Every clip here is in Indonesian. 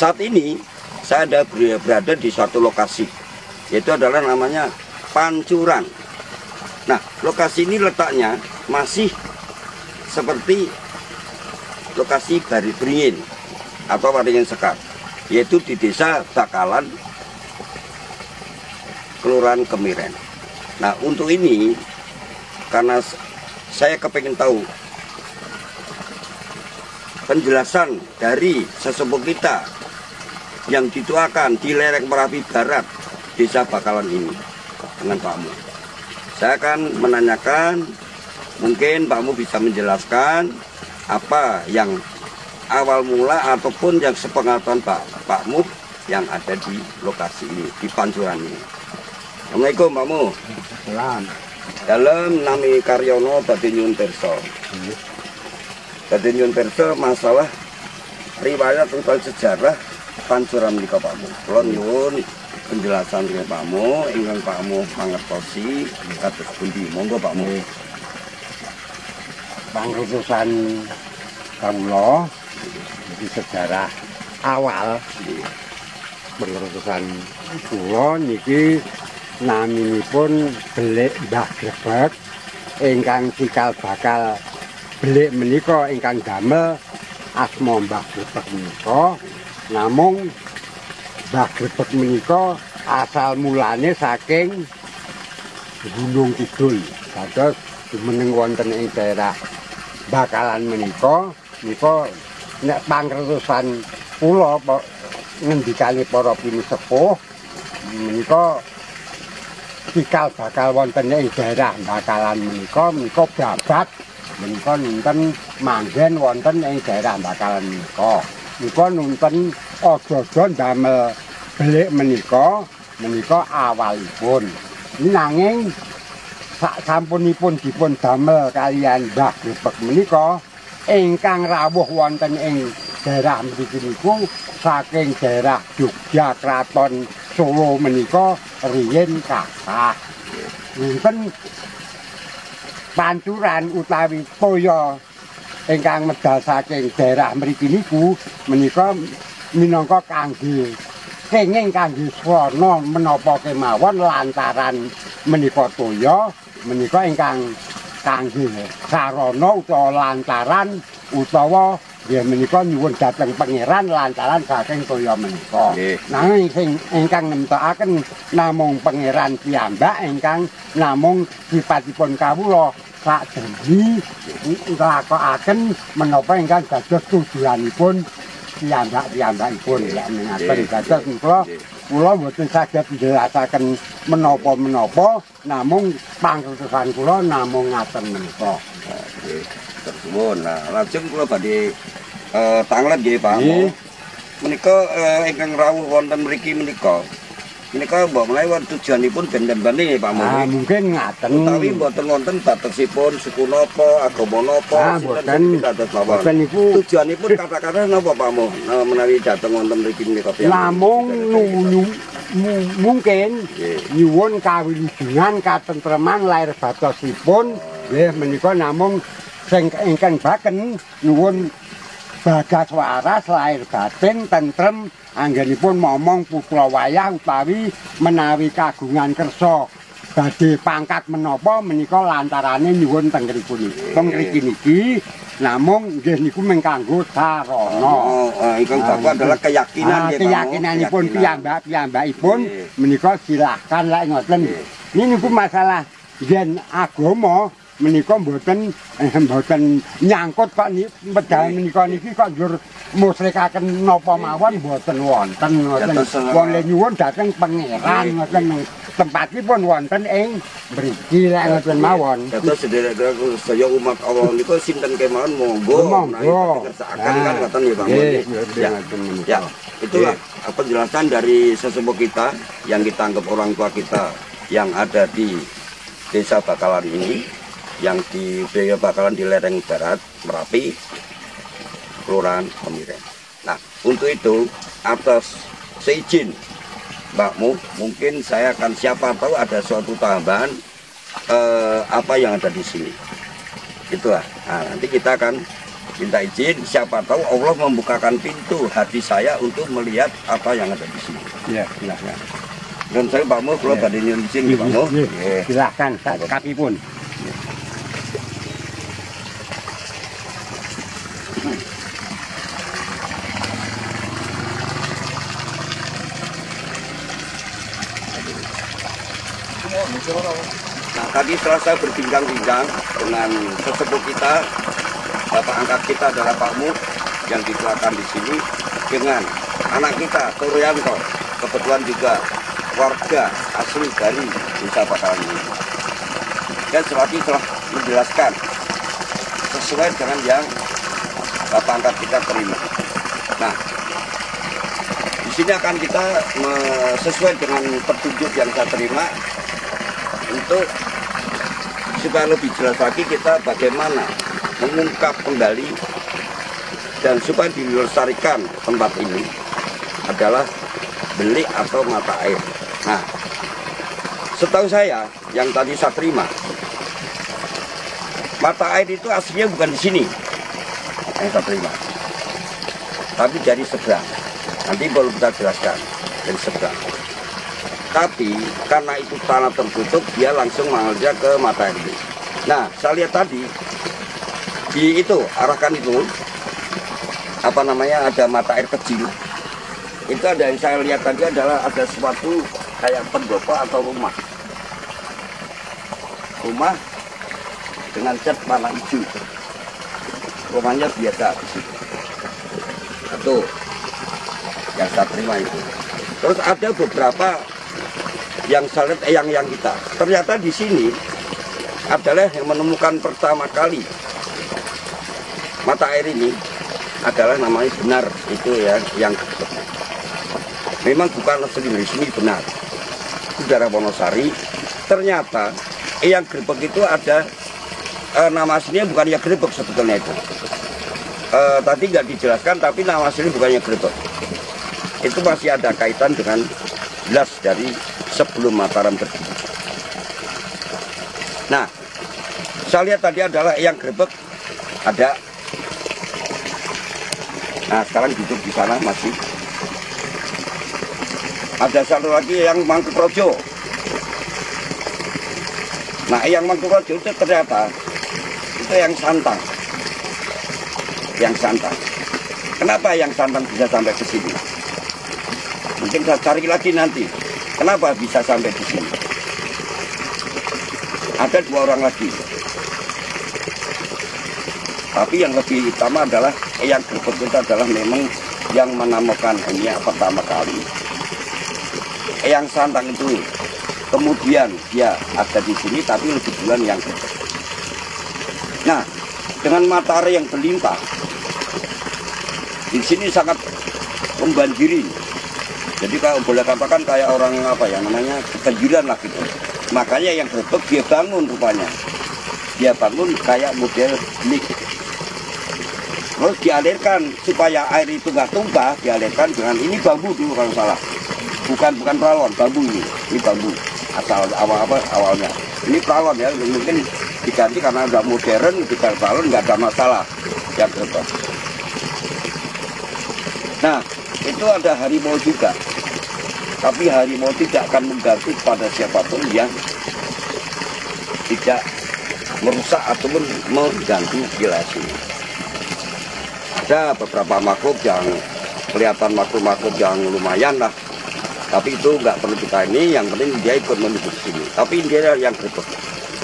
saat ini saya berada di suatu lokasi, yaitu adalah namanya Pancuran. Nah, lokasi ini letaknya masih seperti lokasi Bari Beringin atau Waringin Sekar, yaitu di Desa Bakalan, Kelurahan Kemiren. Nah, untuk ini karena saya kepengen tahu penjelasan dari sesepuh kita yang dituakan di lereng Merapi Barat, Desa Bakalan ini dengan Pak Mu. Saya akan menanyakan, mungkin Pak Mu bisa menjelaskan apa yang awal mula ataupun yang sepengetahuan Pak Mu yang ada di lokasi ini, di Pancuran ini. Assalamualaikum Pak Mu. Salam. Dalam nami Karyono badhe nyuwun pirsa. Badhe nyuwun pirsa masalah riwayat atau sejarah Pancuran menika Pak Mu. Kula nyuwun penjelasan dari Pak Mu ingkang Pak Mu mangertosi kados pundi. Monggo Pak Mu. Pangrutusan kawula jadi sejarah awal pangrutusan kula niki naminipun Belik Mbah Grebeg ingkang cikal bakal Belik menika ingkang damel asma Mbah Grebeg menika. Namung Mbah Grebeg menika asal mulane saking Gunung Kidul. Dados jumeneng wonten ing daerah Bakalan menika nek pangrutusan kula ngendikane para pinisepuh menika cikal bakal wonten ing daerah Bakalan menika babat menika nunten manggen wonten ing daerah Bakalan menika nunten aja-aja damel Belik menika awalipun. Nanging sak sampunipun dipun damel kalian Mbah Grebeg menika ingkang rawuh wonten ing daerah mriki niku saking daerah Jogja Kraton Solo menika riyin kathah. Wonten Pancuran utawi toya ingkang medal saking daerah mriki niku menika minangka kangge kenging kangge swarna menapa kemawon lantaran menika toya menika ingkang kangge sarana utawa lantaran utawa nggih menika nyuwun dhateng pangeran lantaran saking toya menika. Nanging sing ingkang nemtokaken namung pangeran piyambak ingkang namung sipatipun kawula sakjroning nglakokake menapa ingkang dados tujuanipun piyambak-piyambakipun. Lek ngaten dados kula mboten saged njelasaken menapa-menapa namung pangrutusan kula namung ngaten menika. Tersuwun. Nah, lajeng kula badhe tanglet nggih Pak. Menika ingkang rawuh wonten mriki menika mbok menawi tujuanipun ben-ben Pak Mu. Mungkin ngaten. Utawi mboten wonten batesipun suku napa, agama napa, mboten dados mawon. Niku tujuanipun kata-kata napa Pak Mu menawi dateng wonten mriki menika piyambak. Namung mungkin nyuwun kawilujengan katentreman lair batosipun nggih menika namung sing ingkang baken nyuwun bagas waras lair batin tentrem anggenipun momong putra wayah utawi menawi kagungan kersa badhe pangkat menapa menika lantarane nyuwun teng mriki niki namung nggih niku mung kanggo sarana. Ingkang bapak adalah keyakinan nggih Pak. Keyakinanipun piyambak-piyambakipun menika silahkan lek ngoten. Niku masalah yen agama menika mboten nyangkut kok medal menika niki kok njur musrikaken napa mawon mboten wonten ngoten. Wong le nyuwun dhateng pangeran ngoten tempatipun wonten ing mriki lek ngoten mawon. Dados sederek saya umat Allah niku sinten kemawon monggo kersakaken kan ngoten ya Pak. Ya, itulah penjelasan dari sesepuh kita yang kita anggap orang tua kita yang ada di Desa Bakalan ini, yang di Desa Bakalan di lereng barat Merapi, Kelurahan Kemiren. Nah, untuk itu atas seizin Mbakmu, mungkin saya akan siapa tahu ada suatu tambahan apa yang ada di sini. Itulah. Nah, nanti kita akan minta izin, siapa tahu Allah membukakan pintu hati saya untuk melihat apa yang ada di sini. Iya, silahkan. Dan saya Pak Mo, kalau badhe nyuwun izin Pak Mo. Silahkan, kaki pun. Nah, tadi setelah saya berbincang-bincang dengan sesepuh kita, bapak angkat kita adalah Pak Mu yang dikelakan di sini dengan anak kita Turyanto, kebetulan juga warga asli dari Desa Bakalan ini. Dan setelah menjelaskan sesuai dengan yang bapak angkat kita terima. Nah, di sini akan kita sesuai dengan petunjuk yang saya terima untuk supaya lebih jelas lagi kita bagaimana mengungkap kembali dan supaya dilestarikan tempat ini adalah belik atau mata air. Nah, setahu saya yang tadi saya terima, mata air itu aslinya bukan di sini yang saya terima, tapi dari seberang. Nanti baru kita jelaskan dari seberang. Tapi karena itu tanah tertutup, dia langsung mengalir ke mata air ini. Nah, saya lihat tadi di itu arahkan itu apa namanya, ada mata air kecil. Itu ada yang saya lihat tadi adalah ada suatu kayak pendopo atau rumah dengan cat warna hijau. Rumahnya biasa di situ. Itu yang saya terima itu. Terus ada beberapa yang saya lihat yang kita ternyata di sini adalah yang menemukan pertama kali mata air ini adalah namanya benar itu ya, yang memang bukan asli dari sini, benar itu daerah Wonosari. Ternyata yang Grebek itu ada nama aslinya bukan yang Grebek sebetulnya itu. Tadi nggak dijelaskan, tapi nama aslinya bukannya Grebek. Itu masih ada kaitan dengan jelas dari sebelum Mataram berdiri. Nah, saya lihat tadi adalah yang Grebek ada. Nah, sekarang duduk di sana masih ada satu lagi yang Mangkuprojo. Nah, yang Mangkuprojo itu ternyata itu yang Santang. Yang Santang. Kenapa yang Santang bisa sampai ke sini? Mungkin saya cari lagi nanti. Kenapa bisa sampai di sini? Ada 2 orang lagi. Tapi yang lebih utama adalah yang Grebek itu adalah memang yang menemukan ini pertama kali. Yang Santang itu kemudian dia ada di sini, tapi lebih duluan yang Grebek. Nah, dengan matahari yang berlimpah, di sini sangat membanjiri. Jadi kalau boleh katakan kayak orang apa ya namanya, kebanjiran lah gitu. Makanya yang Grebek dia bangun rupanya. Dia bangun kayak model nik. Terus dialirkan supaya air itu nggak tumpah, dialirkan dengan ini bambu dulu kalau salah. Bukan peralon, bambu ini. Ini bambu asal awalnya. Ini peralon ya, mungkin diganti karena udah modern, kita peralon nggak ada masalah yang Grebek. Nah, itu ada harimau juga. Tapi harimau tidak akan mengganggu pada siapapun yang tidak merusak ataupun mengganggu wilayah sini. Ada beberapa makhluk yang kelihatan makhluk yang lumayan lah. Tapi itu nggak perlu kita ini, yang penting dia ikut menuju sini. Tapi dia yang Grebek,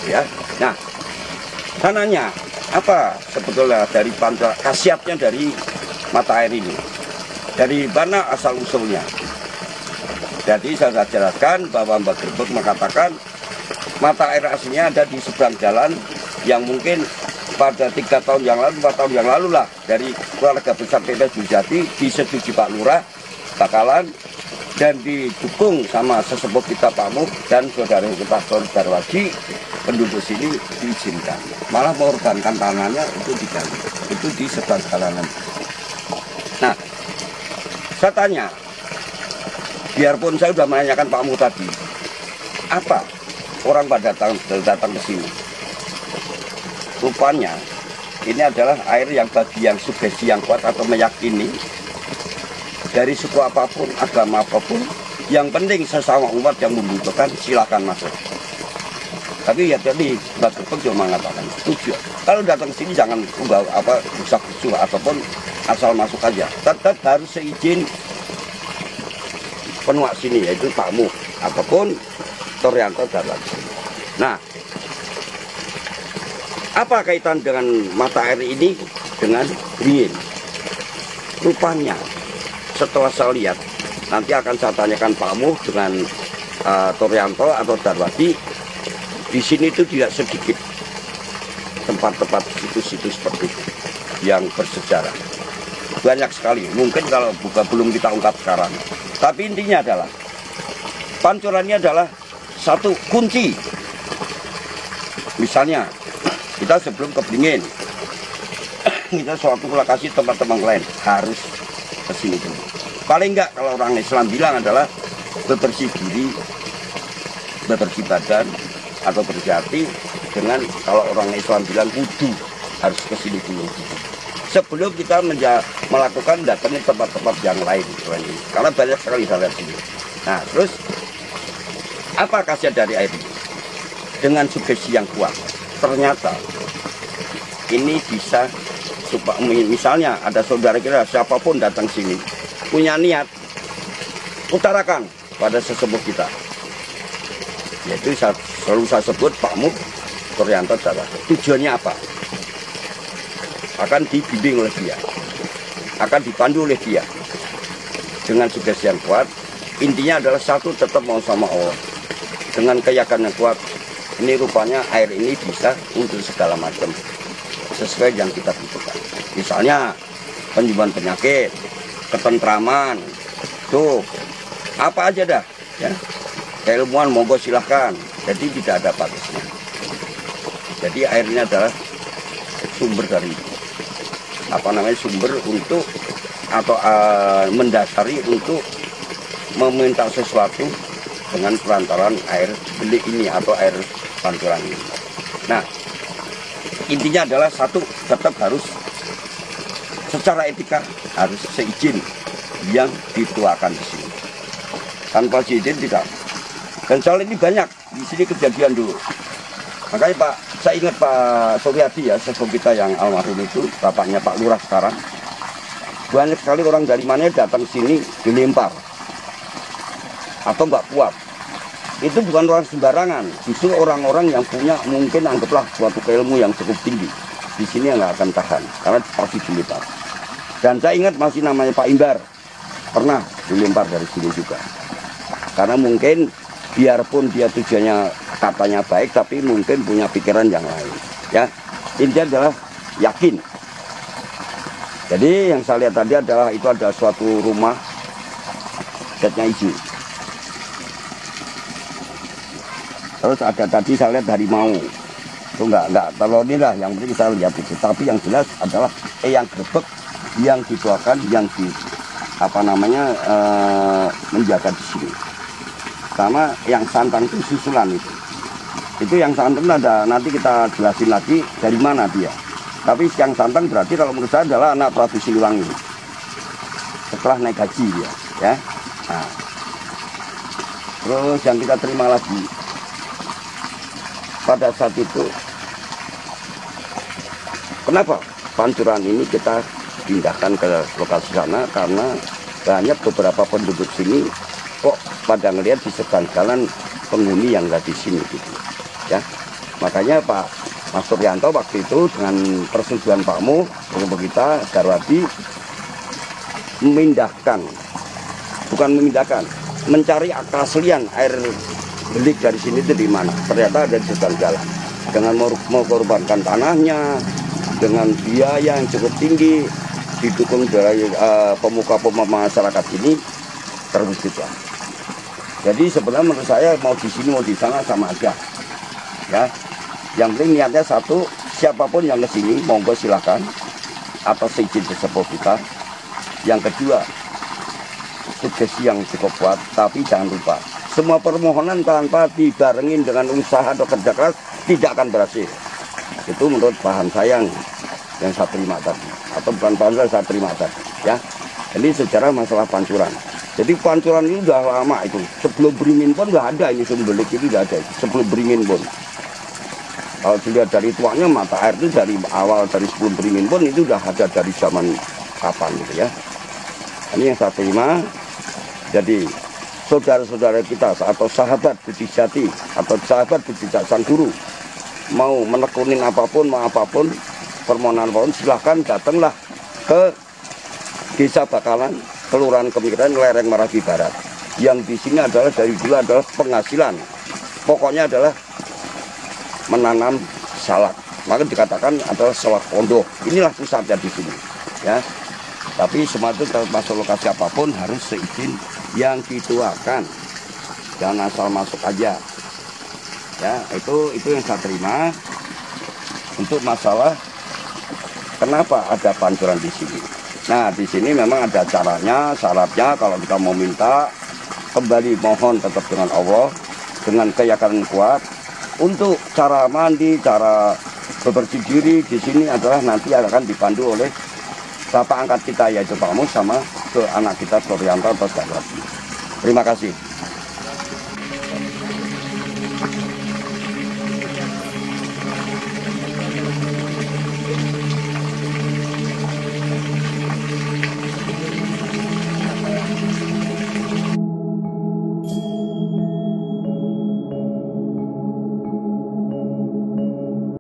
ya. Nah, sananya apa sebetulnya dari khasiatnya dari mata air ini? Dari mana asal usulnya? Jadi saya jelaskan bahwa Mbak Grebek mengatakan mata air aslinya ada di seberang jalan yang mungkin pada 3 tahun yang lalu, 4 tahun yang lalu lah, dari keluarga besar PPS Jati disetujui Pak Lurah Bakalan dan didukung sama sesepuh kita Pak Mu dan saudara kita Saudara Darwaji, penduduk sini diizinkan. Malah mengorbankan tanahnya itu diganti. Itu di seberang jalanan. Nah, saya tanya, biarpun saya sudah menanyakan Pak Mu tadi, apa orang pada datang ke sini? Rupanya ini adalah air yang bagi yang sugesti yang kuat atau meyakini dari suku apapun, agama apapun, yang penting sesama umat yang membutuhkan silakan masuk. Tapi ya tadi Mbak Grebek juga mengatakan setuju. Kalau datang sini jangan rusak-rusak ataupun asal masuk aja. Tetap harus seizin penuak sini, yaitu Pak Mu ataupun Torianto Darwati. Nah, apa kaitan dengan mata air ini dengan beringin? Rupanya setelah saya lihat, nanti akan saya tanyakan Pak Mu dengan Torianto atau Darwati. Di sini itu tidak sedikit tempat-tempat situs-situs seperti itu yang bersejarah. Banyak sekali, mungkin kalau belum kita ungkap sekarang. Tapi intinya adalah, pancurannya adalah satu kunci. Misalnya, kita sebelum ke Beringin, kita suatu lokasi tempat-tempat lain harus ke sini dulu. Paling enggak kalau orang Islam bilang adalah bebersih diri, bebersih badan, atau berjati dengan kalau orang Islam bilang wudu harus ke sini dulu sebelum kita melakukan datangi tempat-tempat yang lain selain ini, karena banyak sekali saya lihat sini. Nah, terus apa khasiat dari air ini? Dengan sugesti yang kuat, ternyata ini bisa misalnya ada saudara kita siapapun datang sini punya niat, utarakan pada sesepuh kita, yaitu selalu saya sebut Pak Mu Torianto Darwati. Tujuannya apa? Akan dibimbing oleh dia, akan dipandu oleh dia dengan sugesti yang kuat. Intinya adalah satu, tetap mau sama Allah dengan keyakinan yang kuat. Ini rupanya air ini bisa untuk segala macam sesuai yang kita butuhkan. Misalnya penyembuhan penyakit, ketentraman, tuh apa aja dah ya. Keilmuan monggo silahkan. Jadi tidak ada batasnya. Jadi air ini adalah sumber dari sumber untuk atau mendasari untuk meminta sesuatu dengan perantaran air belik ini atau air pancuran ini. Nah, intinya adalah satu, tetap harus secara etika harus seizin yang dituakan di sini. Tanpa seizin tidak. Dan soal ini banyak di sini kejadian dulu. Makanya saya ingat Pak Suryadi ya, sepupu kita yang almarhum itu, bapaknya Pak Lurah sekarang. Banyak sekali orang dari mana datang sini dilempar atau nggak kuat. Itu bukan orang sembarangan, justru orang-orang yang punya mungkin anggaplah suatu keilmu yang cukup tinggi. Di sini nggak akan tahan karena pasti dilempar. Dan saya ingat masih namanya Pak Imbar pernah dilempar dari sini juga. Karena mungkin biarpun dia tujuannya katanya baik, tapi mungkin punya pikiran yang lain. Ya, intinya adalah yakin. Jadi yang saya lihat tadi adalah itu ada suatu rumah catnya hijau. Terus ada tadi saya lihat harimau. Itu enggak kalau ini lah yang penting saya lihat itu. Tapi yang jelas adalah Eyang Grebek yang dituakan, yang menjaga di sini. Sama yang santan itu susulan itu. Itu yang santan ada, nanti kita jelasin lagi dari mana dia. Tapi yang santan berarti kalau menurut saya adalah anak Prabu Siliwangi. Setelah naik haji dia, ya. Nah. Terus yang kita terima lagi pada saat itu, kenapa pancuran ini kita pindahkan ke lokasi sana? Karena banyak beberapa penduduk sini kok pada ngelihat di seberang jalan penghuni yang nggak di sini gitu ya. Makanya Pak Mas Torianto waktu itu dengan persetujuan Pak Mu kita Darwati mencari keaslian air belik dari sini itu di mana. Ternyata ada di seberang jalan. Dengan mau korbankan tanahnya, dengan biaya yang cukup tinggi, didukung dari pemuka-pemuka masyarakat ini, terwujudlah. Jadi sebenarnya menurut saya mau di sini mau di sana sama aja, ya. Yang penting niatnya satu, siapapun yang ke sini monggo silakan atas izin sesepuh kita. Yang kedua, sugesti yang cukup kuat, tapi jangan lupa semua permohonan tanpa dibarengin dengan usaha atau kerja keras tidak akan berhasil. Itu menurut paham saya yang saya terima tadi, atau bukan pancuran saya terima tadi, ya. Ini sejarah masalah pancuran. Jadi pancuran ini udah lama itu. Sebelum Beringin pun nggak ada ini Sumbelik itu nggak ada. Sebelum Beringin pun. Kalau dilihat dari tuanya mata air itu dari awal dari sebelum Beringin pun itu udah ada dari zaman kapan gitu ya. Ini yang saya terima. Jadi saudara-saudara kita atau sahabat budi jati atau sahabat budi sang guru mau menekunin apapun, mau apapun, permohonan apapun, silahkan datanglah ke Desa Bakalan, Kelurahan Kemiren, Lereng Marapi Barat. Yang di sini adalah dari dulu adalah penghasilan. Pokoknya adalah menanam salak. Maka dikatakan adalah salak pondok. Inilah pusatnya di sini, ya. Tapi semua itu termasuk lokasi apapun harus seizin yang dituakan. Jangan asal masuk aja. Ya, itu yang saya terima untuk masalah kenapa ada pancuran di sini. Nah, di sini memang ada caranya, syaratnya kalau kita mau minta kembali mohon tetap dengan Allah dengan keyakinan kuat. Untuk cara mandi, cara bebersih diri di sini adalah nanti akan dipandu oleh bapak angkat kita yaitu Pak Mus sama ke anak kita Florianto atau Terima kasih.